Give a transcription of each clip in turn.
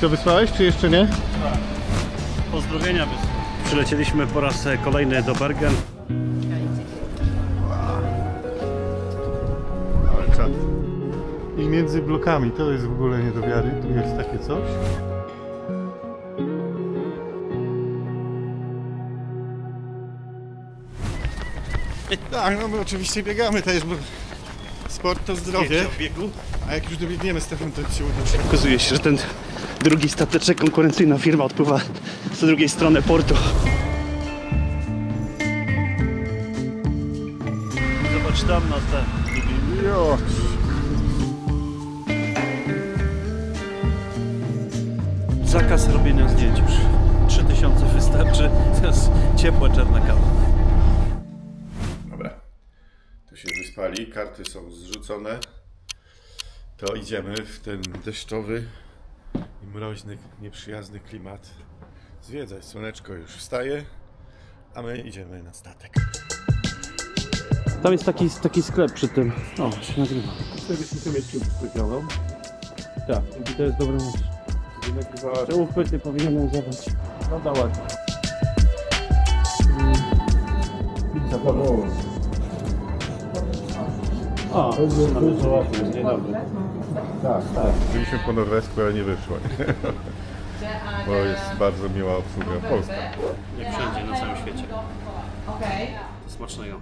Co, wysłałeś, czy jeszcze nie? Tak. Pozdrowienia wysłałem. Przylecieliśmy po raz kolejny do Bergen. Ale czad. I między blokami, to jest w ogóle nie do wiary. Tu jest takie coś. Tak, no my oczywiście biegamy też, bo sport to zdrowie. A jak już dobiegniemy, Stefan, to się uda. Okazuje się, że ten drugi stateczek, konkurencyjna firma odpływa z drugiej strony portu. Zobacz tam na te. Jo. Zakaz robienia zdjęć już. 3000 wystarczy. Teraz ciepła czarna kawa. Dobra. Tu się wyspali, karty są zrzucone. To idziemy w ten deszczowy i mroźny, nieprzyjazny klimat zwiedzać. Słoneczko już wstaje, a my idziemy na statek. Tam jest taki sklep przy tym. O, się nagrywa. Serdecznie sobie wygrał. Tak, i to jest dobry myśl. Te uchwyty powinienem zabrać. No da ładnie. O, dzień dobry. Tak, tak. Byliśmy po norwesku, ale nie wyszło. Bo jest bardzo miła obsługa polska. Jak wszędzie na całym świecie. Smacznego.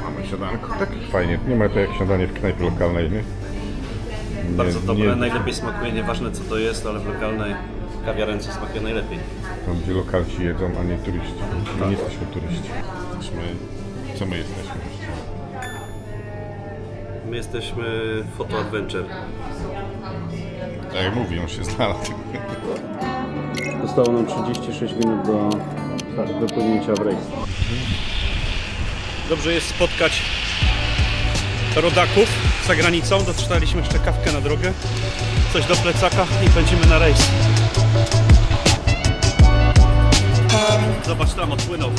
Mamy śniadanko. Tak fajnie. Nie ma to jak śniadanie w knajpie lokalnej, nie? Bardzo dobre, najlepiej smakuje, nieważne co to jest, ale w lokalnej kawiarence smakuje najlepiej. Tam gdzie lokalci jedzą, a nie turyści. My nie jesteśmy turyści. Co my jesteśmy? My jesteśmy Photo Adventure. Tak jak mówi, on się znalazł. Zostało nam 36 minut do płynięcia w rejs. Dobrze jest spotkać rodaków za granicą. Doczytaliśmy jeszcze kawkę na drogę, coś do plecaka i pędzimy na rejs. Zobacz, tam odpłynął.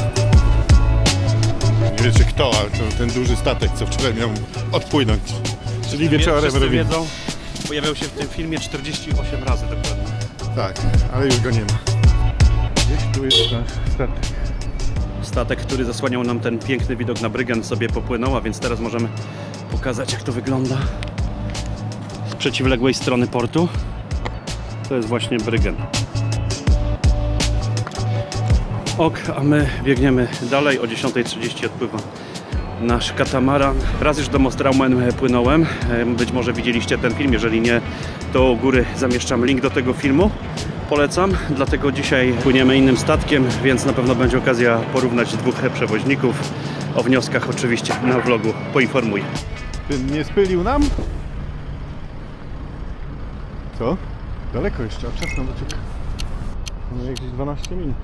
Nie wiecie kto, ale to ten duży statek, co wczoraj miał odpłynąć. Czyli wieczorem Wszyscy robimy. wiedzą, pojawiał się w tym filmie 48 razy dokładnie. Tak, ale już go nie ma. Gdzieś tu jest nasz statek. Statek, który zasłaniał nam ten piękny widok na Bryggen, sobie popłynął, a więc teraz możemy pokazać, jak to wygląda z przeciwległej strony portu. To jest właśnie Bryggen. Ok, a my biegniemy dalej. O 10:30 odpływa nasz katamaran. Raz już do Mostraumen płynąłem. Być może widzieliście ten film, jeżeli nie, to u góry zamieszczam link do tego filmu. Polecam, dlatego dzisiaj płyniemy innym statkiem, więc na pewno będzie okazja porównać dwóch przewoźników. O wnioskach oczywiście na vlogu poinformuję. Ty nie spylił nam? Co? Daleko jeszcze, a czas nam ucieka. No jakieś 12 minut.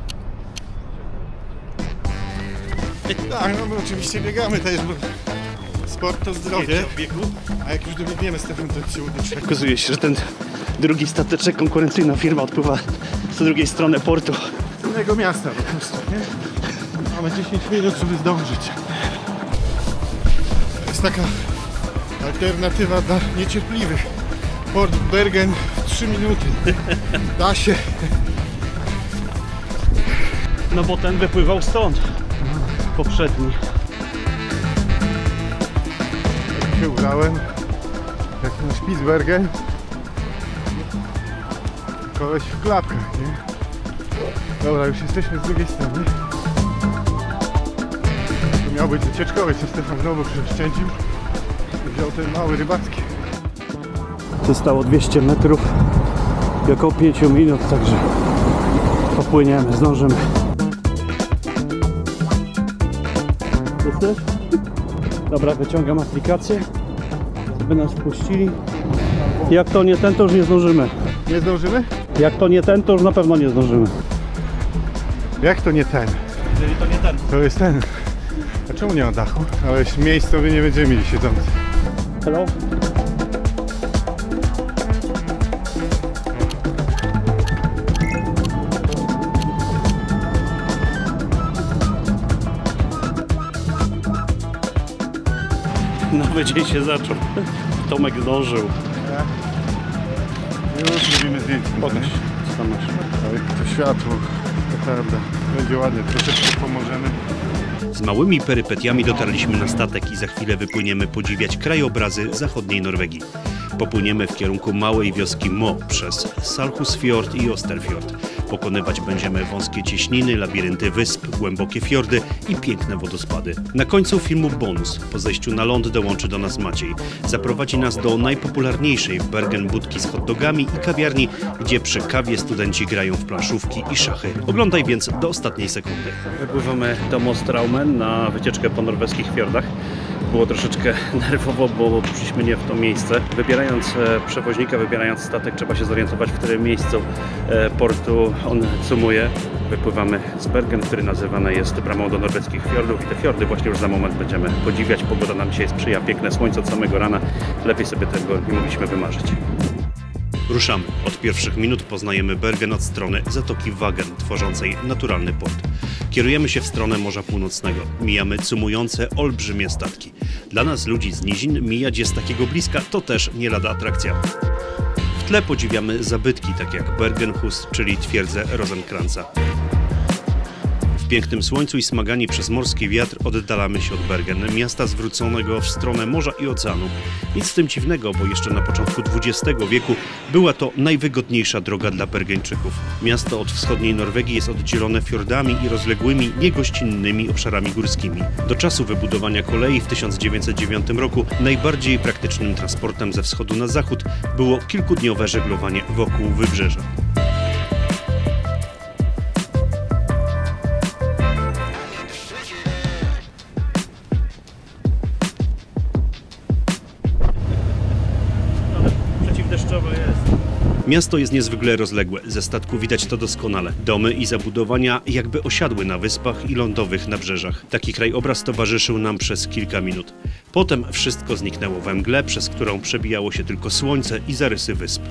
Tak, no my oczywiście biegamy też, bo sport to zdrowie. A jak już dobiegniemy, Stefan, to się uda. Okazuje się, że ten drugi stateczek, konkurencyjna firma odpływa z drugiej strony portu. Z innego miasta po prostu, nie? Mamy 10 minut, żeby zdążyć. To jest taka alternatywa dla niecierpliwych. Port Bergen w 3 minuty. Da się. No bo ten wypływał stąd. Poprzedni. Jak się ubrałem, jak na Spitsbergen. Koleś w klapkach, nie? Dobra, już jesteśmy z drugiej strony. To miał być wycieczkowy, co Stefan znowu przeszczędził. Wziął ten mały rybacki. Zostało 200 metrów i około 5 minut, także popłyniemy, zdążymy. Jesteś? Dobra, wyciągam aplikację, żeby nas wpuścili. Jak to nie ten, to już nie zdążymy. Nie zdążymy? Jak to nie ten, to już na pewno nie zdążymy. Jak to nie ten? Jeżeli to nie ten. To jest ten. A czemu nie ma dachu? Ale miejscowi nie będziemy mieli siedzący. Hello? Nowy dzień się zaczął. Tomek zdążył. Już robimy zdjęcie. Pokaż, co tam masz. Ale to światło, to prawda. Będzie ładnie, troszeczkę pomożemy. Z małymi perypetiami dotarliśmy na statek i za chwilę wypłyniemy podziwiać krajobrazy zachodniej Norwegii. Popłyniemy w kierunku małej wioski Mo przez Salhusfjord i Osterfjord. Pokonywać będziemy wąskie cieśniny, labirynty wysp, głębokie fiordy i piękne wodospady. Na końcu filmu bonus. Po zejściu na ląd dołączy do nas Maciej. Zaprowadzi nas do najpopularniejszej w Bergen budki z hot dogami i kawiarni, gdzie przy kawie studenci grają w planszówki i szachy. Oglądaj więc do ostatniej sekundy. Wypływamy do Mostraumen na wycieczkę po norweskich fiordach. Było troszeczkę nerwowo, bo przyszliśmy nie w to miejsce. Wybierając przewoźnika, wybierając statek, trzeba się zorientować, w którym miejscu portu on sumuje. Wypływamy z Bergen, który nazywany jest bramą do norweskich fiordów i te fiordy właśnie już za moment będziemy podziwiać. Pogoda nam dzisiaj sprzyja, piękne słońce od samego rana. Lepiej sobie tego nie mogliśmy wymarzyć. Ruszamy. Od pierwszych minut poznajemy Bergen od strony Zatoki Wagen, tworzącej naturalny port. Kierujemy się w stronę Morza Północnego. Mijamy cumujące, olbrzymie statki. Dla nas, ludzi z nizin, mijać je z takiego bliska to też nie lada atrakcja. W tle podziwiamy zabytki, takie jak Bergenhus, czyli twierdzę Rosenkrantza. W pięknym słońcu i smagani przez morski wiatr oddalamy się od Bergen, miasta zwróconego w stronę morza i oceanu. Nic z tym dziwnego, bo jeszcze na początku XX wieku była to najwygodniejsza droga dla Bergeńczyków. Miasto od wschodniej Norwegii jest oddzielone fiordami i rozległymi, niegościnnymi obszarami górskimi. Do czasu wybudowania kolei w 1909 roku najbardziej praktycznym transportem ze wschodu na zachód było kilkudniowe żeglowanie wokół wybrzeża. Miasto jest niezwykle rozległe, ze statku widać to doskonale. Domy i zabudowania jakby osiadły na wyspach i lądowych nabrzeżach. Taki krajobraz towarzyszył nam przez kilka minut. Potem wszystko zniknęło we mgle, przez którą przebijało się tylko słońce i zarysy wysp.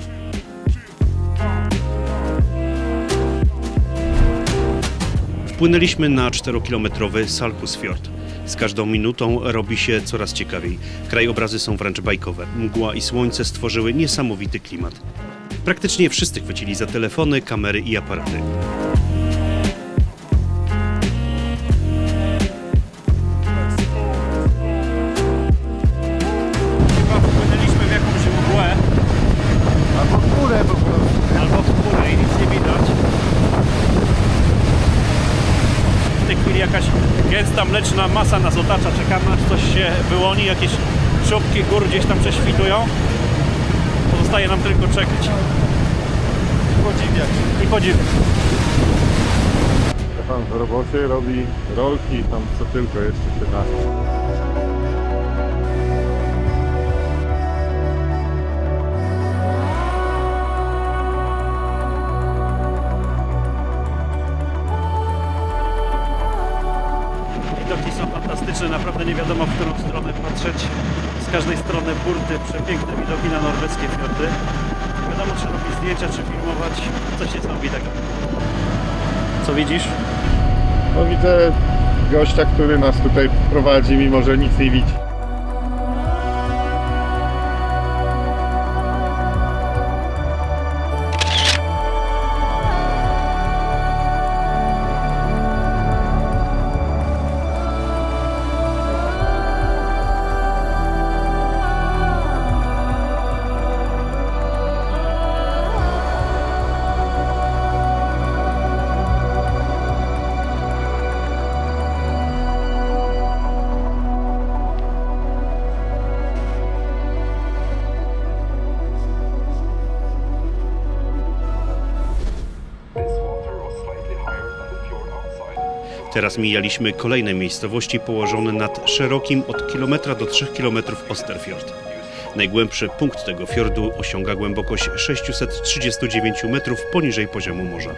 Wpłynęliśmy na 4-kilometrowy Salhusfjord. Z każdą minutą robi się coraz ciekawiej. Krajobrazy są wręcz bajkowe. Mgła i słońce stworzyły niesamowity klimat. Praktycznie wszyscy chwycili za telefony, kamery i aparaty. Chyba wpłynęliśmy w jakąś mgłę. Albo w górę po prostu. Albo w górę i nic nie widać. W tej chwili jakaś gęsta mleczna masa nas otacza. Czekamy, aż coś się wyłoni. Jakieś czubki gór gdzieś tam prześwitują. Pozostaje nam tylko czekać. Podziwiać. I podziwiać. Pan w robocie robi rolki, tam co tylko jeszcze się da. Widoki są fantastyczne, naprawdę nie wiadomo, w którą stronę patrzeć. Z każdej strony burty, przepiękne widoki na norweskie fiordy. Nie wiadomo, czy robić zdjęcia, czy filmować. Coś niesamowitego. Co widzisz? No widzę gościa, który nas tutaj prowadzi, mimo że nic nie widzi. Teraz mijaliśmy kolejne miejscowości położone nad szerokim od kilometra do 3 km Osterfjord. Najgłębszy punkt tego fiordu osiąga głębokość 639 metrów poniżej poziomu morza.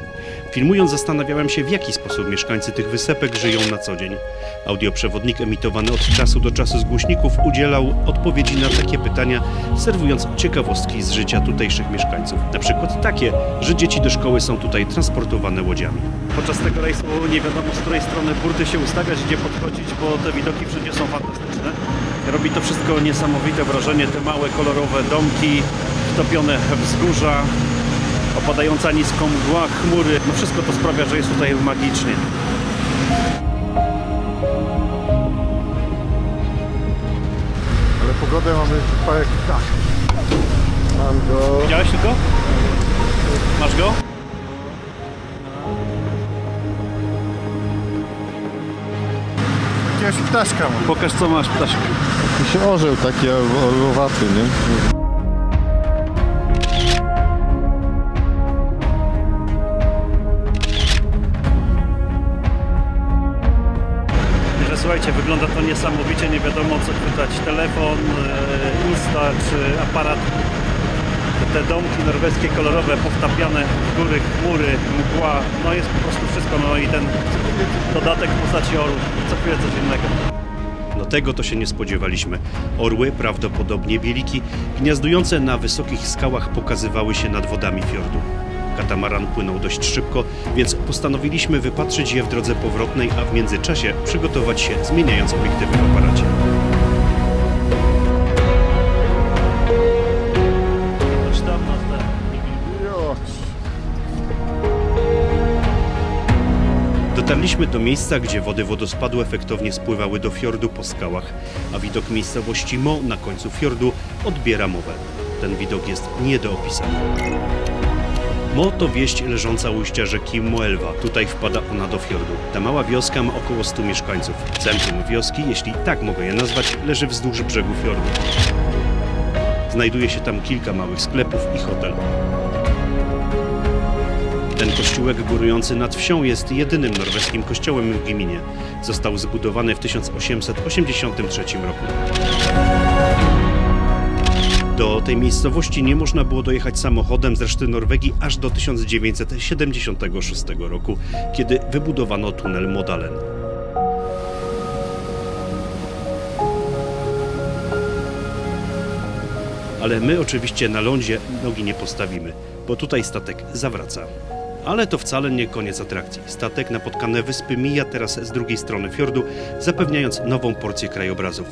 Filmując zastanawiałem się, w jaki sposób mieszkańcy tych wysepek żyją na co dzień. Audioprzewodnik emitowany od czasu do czasu z głośników udzielał odpowiedzi na takie pytania, serwując ciekawostki z życia tutejszych mieszkańców. Na przykład takie, że dzieci do szkoły są tutaj transportowane łodziami. Podczas tego rejsu nie wiadomo, z której strony burty się ustawiać, gdzie podchodzić, bo te widoki wszędzie są fantastyczne. Robi to wszystko niesamowite wrażenie, te małe kolorowe domki, wtopione wzgórza, opadająca nisko mgła, chmury, no wszystko to sprawia, że jest tutaj magicznie. Ale pogodę mamy parę tak. Mam go. Widziałeś tylko? Masz go? Jakiegoś ptaszka mam. Pokaż, co masz, ptaszku. Jakiś orzeł taki orłowaty, nie? Słuchajcie, wygląda to niesamowicie, nie wiadomo co chwytać, telefon, Insta czy aparat. Te domki norweskie kolorowe, powtapiane w góry, chmury, mgła, no jest po prostu wszystko, no i ten dodatek w postaci orłów, co chwilę coś innego. No tego to się nie spodziewaliśmy. Orły, prawdopodobnie bieliki, gniazdujące na wysokich skałach pokazywały się nad wodami fiordu. Katamaran płynął dość szybko, więc postanowiliśmy wypatrzyć je w drodze powrotnej, a w międzyczasie przygotować się, zmieniając obiektywy w aparacie. Dotarliśmy do miejsca, gdzie wody wodospadu efektownie spływały do fiordu po skałach, a widok miejscowości Mo na końcu fiordu odbiera mowę. Ten widok jest nie do opisania. Mo to wieś leżąca u ujścia rzeki Moelva. Tutaj wpada ona do fiordu. Ta mała wioska ma około 100 mieszkańców. Centrum wioski, jeśli tak mogę je nazwać, leży wzdłuż brzegu fiordu. Znajduje się tam kilka małych sklepów i hotel. Ten kościółek górujący nad wsią jest jedynym norweskim kościołem w gminie. Został zbudowany w 1883 roku. Do tej miejscowości nie można było dojechać samochodem z reszty Norwegii aż do 1976 roku, kiedy wybudowano tunel Modalen. Ale my oczywiście na lądzie nogi nie postawimy, bo tutaj statek zawraca. Ale to wcale nie koniec atrakcji. Statek napotkane wyspy mija teraz z drugiej strony fiordu, zapewniając nową porcję krajobrazów.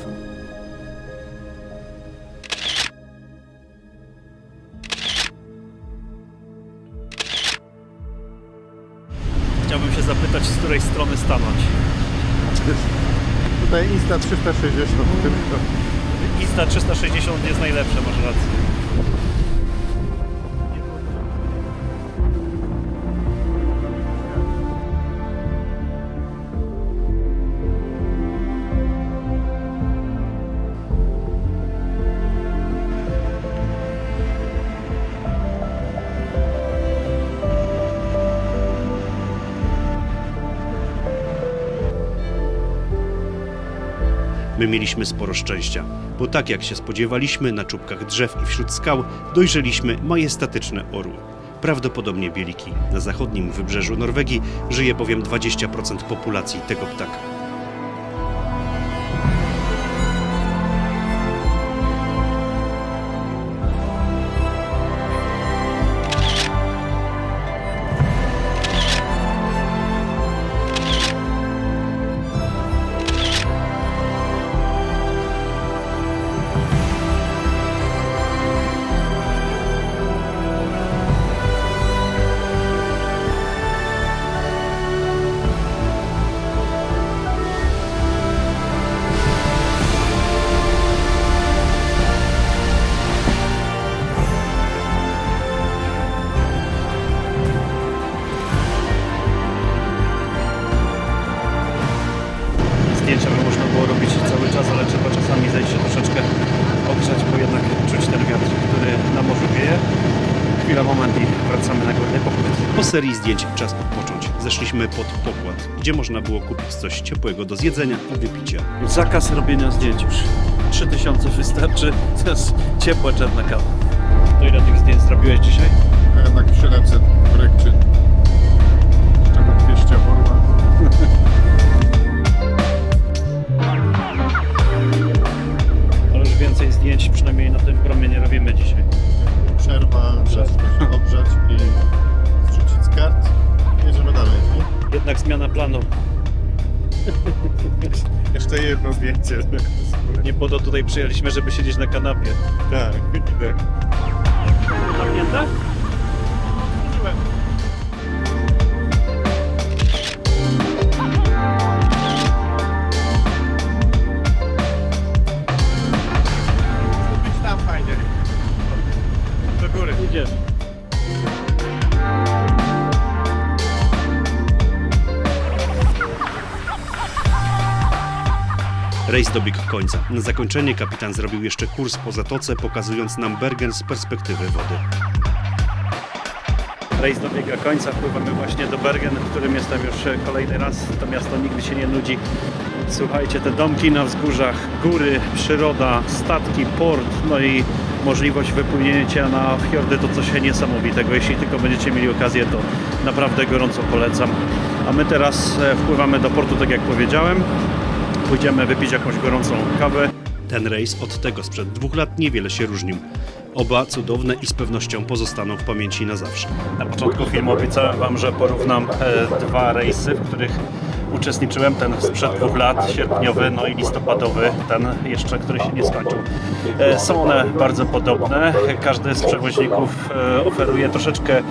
Chciałbym się zapytać, z której strony stanąć. Tutaj Insta 360 tylko. Insta 360 jest najlepsze, masz rację. My mieliśmy sporo szczęścia, bo tak jak się spodziewaliśmy, na czubkach drzew i wśród skał dojrzeliśmy majestatyczne orły. Prawdopodobnie bieliki. Na zachodnim wybrzeżu Norwegii żyje bowiem 20% populacji tego ptaka. Zdjęcia by można było robić cały czas, ale trzeba czasami zejść się troszeczkę ogrzać, bo jednak czuć ten wiatr, który na morzu wieje. Chwila, moment i wracamy na górny pokład. Po serii zdjęć czas odpocząć. Zeszliśmy pod pokład, gdzie można było kupić coś ciepłego do zjedzenia i wypicia. Zakaz robienia zdjęć już. 3000 wystarczy, to jest ciepła, czarna kawa. To ile tych zdjęć zrobiłeś dzisiaj? Jednak 700 projekczy. forma. Ale już więcej zdjęć, przynajmniej na tym promie, nie robimy dzisiaj. Przerwa, czas się ogrzać i zrzucić z kart. Jedziemy dalej. Jednak zmiana planu. Jeszcze jedno zdjęcie. Nie po to tutaj przyjechaliśmy, żeby siedzieć na kanapie. Tak, idę. Zamknięte? Być tam fajnie. Do góry. Idziemy. Rejs dobiegł końca. Na zakończenie kapitan zrobił jeszcze kurs po zatoce, pokazując nam Bergen z perspektywy wody. Rejs dobiega końca, pływamy właśnie do Bergen, w którym jestem już kolejny raz. To miasto nigdy się nie nudzi. Słuchajcie, te domki na wzgórzach, góry, przyroda, statki, port, no i możliwość wypłynięcia na fiordy to coś niesamowitego. Jeśli tylko będziecie mieli okazję, to naprawdę gorąco polecam. A my teraz wpływamy do portu, tak jak powiedziałem. Pójdziemy wypić jakąś gorącą kawę. Ten rejs od tego sprzed 2 lat niewiele się różnił. Oba cudowne i z pewnością pozostaną w pamięci na zawsze. Na początku filmu obiecałem Wam, że porównam 2 rejsy, w których uczestniczyłem. Ten sprzed 2 lat, sierpniowy, no i listopadowy, ten jeszcze, który się nie skończył. Są one bardzo podobne. Każdy z przewoźników oferuje troszeczkę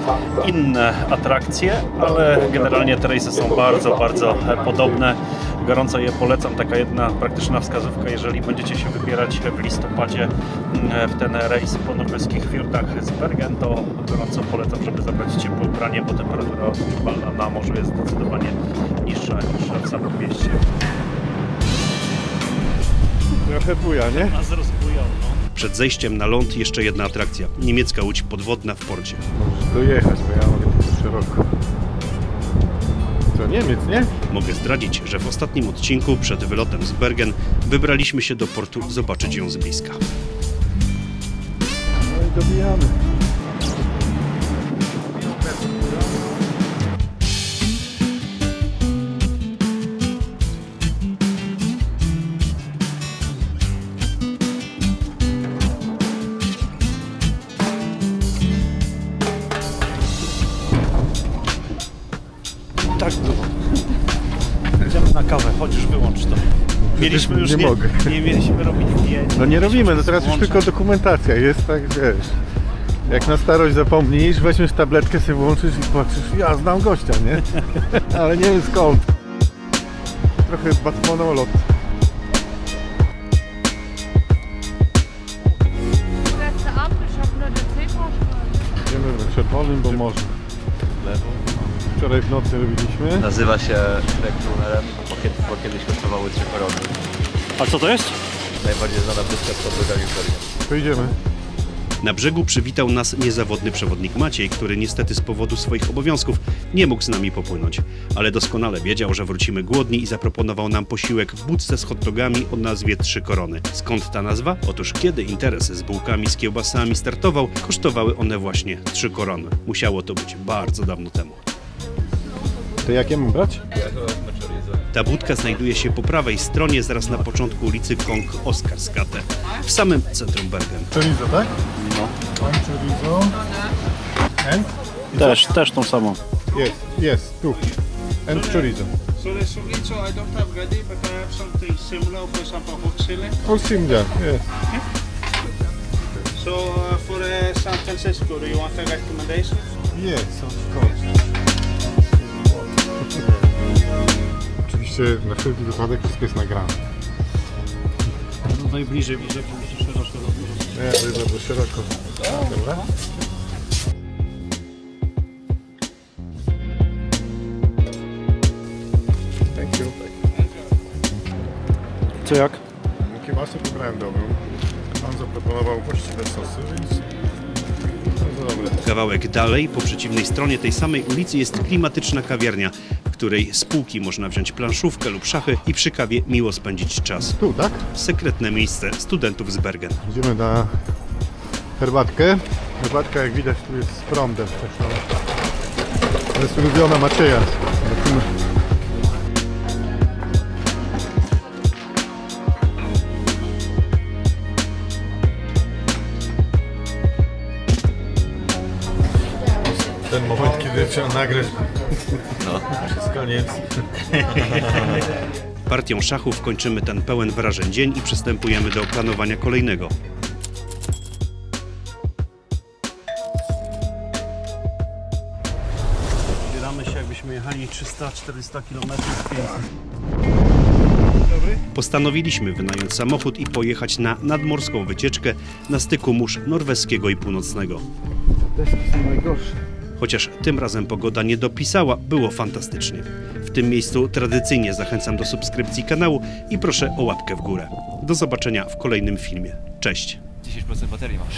inne atrakcje, ale generalnie te rejsy są bardzo, bardzo podobne. Gorąco je polecam. Taka jedna praktyczna wskazówka, jeżeli będziecie się wybierać w listopadzie w ten rejs po norweskich fiordach z Bergen, to gorąco polecam, żeby zabrać ciepłe ubranie, bo temperatura odczuwalna na morzu jest zdecydowanie niższa niż w samym mieście. Trochę buja, nie? Nas rozbujał, no. Przed zejściem na ląd jeszcze jedna atrakcja. Niemiecka łódź podwodna w porcie. Możesz dojechać, bo ja mogę tu szeroko. To Niemiec, nie? Mogę zdradzić, że w ostatnim odcinku przed wylotem z Bergen wybraliśmy się do portu zobaczyć ją z bliska. No i dobijamy. Tak było. Idziemy na kawę, chodź już wyłącz to. Mieliśmy już nie mogę. Nie mieliśmy robić zdjęć. No nie robimy, no teraz już Włączam. tylko dokumentacja jest, tak wiesz. Jak na starość zapomnisz, weźmiesz tabletkę, sobie włączysz i patrzysz, ja znam gościa, nie? Ale nie wiem skąd. Trochę batmonolot. Idziemy w czerwonym, bo może. Wczoraj w nocy robiliśmy. Nazywa się Rekrunerem, bo kiedyś kosztowały 3 korony. A co to jest? Najbardziej znana wyspa z podwodami w Bergen. To idziemy. Na brzegu przywitał nas niezawodny przewodnik Maciej, który niestety z powodu swoich obowiązków nie mógł z nami popłynąć. Ale doskonale wiedział, że wrócimy głodni i zaproponował nam posiłek w budce z hot dogami o nazwie 3 korony. Skąd ta nazwa? Otóż kiedy interes z bułkami z kiełbasami startował, kosztowały one właśnie 3 korony. Musiało to być bardzo dawno temu. To jakie mam brać? Ta budka znajduje się po prawej stronie, zaraz na początku ulicy Kong Oscarsgate, w samym centrum Bergen. Chorizo, tak? No. Pan chorizo. And? Też tą samą. Yes, tu. And chorizo. So the chorizo I don't have ready, but I have something similar, for example, hot chili. All simja, yes. So for San Francisco, do you want a recommendation? Yes, of course. Oczywiście na wszelki wypadek wszystko jest nagrane. No najbliżej, szeroko. Nie, to jest bardzo szeroko. Dobra. Thank you. Co jak? Kiełbasę wybrałem dobrą. Pan zaproponował właściwe sosy, więc bardzo dobre. Kawałek dalej, po przeciwnej stronie tej samej ulicy jest klimatyczna kawiarnia, w której z półki można wziąć planszówkę lub szachy i przy kawie miło spędzić czas. Tu, tak? Sekretne miejsce studentów z Bergen. Idziemy na herbatkę. Herbatka, jak widać, tu jest z prądem. To jest ulubiona Macieja. Ten moment, kiedy trzeba nagrać. No. Koniec. Partią szachów kończymy ten pełen wrażeń dzień i przystępujemy do planowania kolejnego. Zbieramy się, jakbyśmy jechali 300-400 km. Postanowiliśmy wynająć samochód i pojechać na nadmorską wycieczkę na styku mórz norweskiego i północnego. Deski są najgorsze. Chociaż tym razem pogoda nie dopisała, było fantastycznie. W tym miejscu tradycyjnie zachęcam do subskrypcji kanału i proszę o łapkę w górę. Do zobaczenia w kolejnym filmie. Cześć! 10% baterii masz.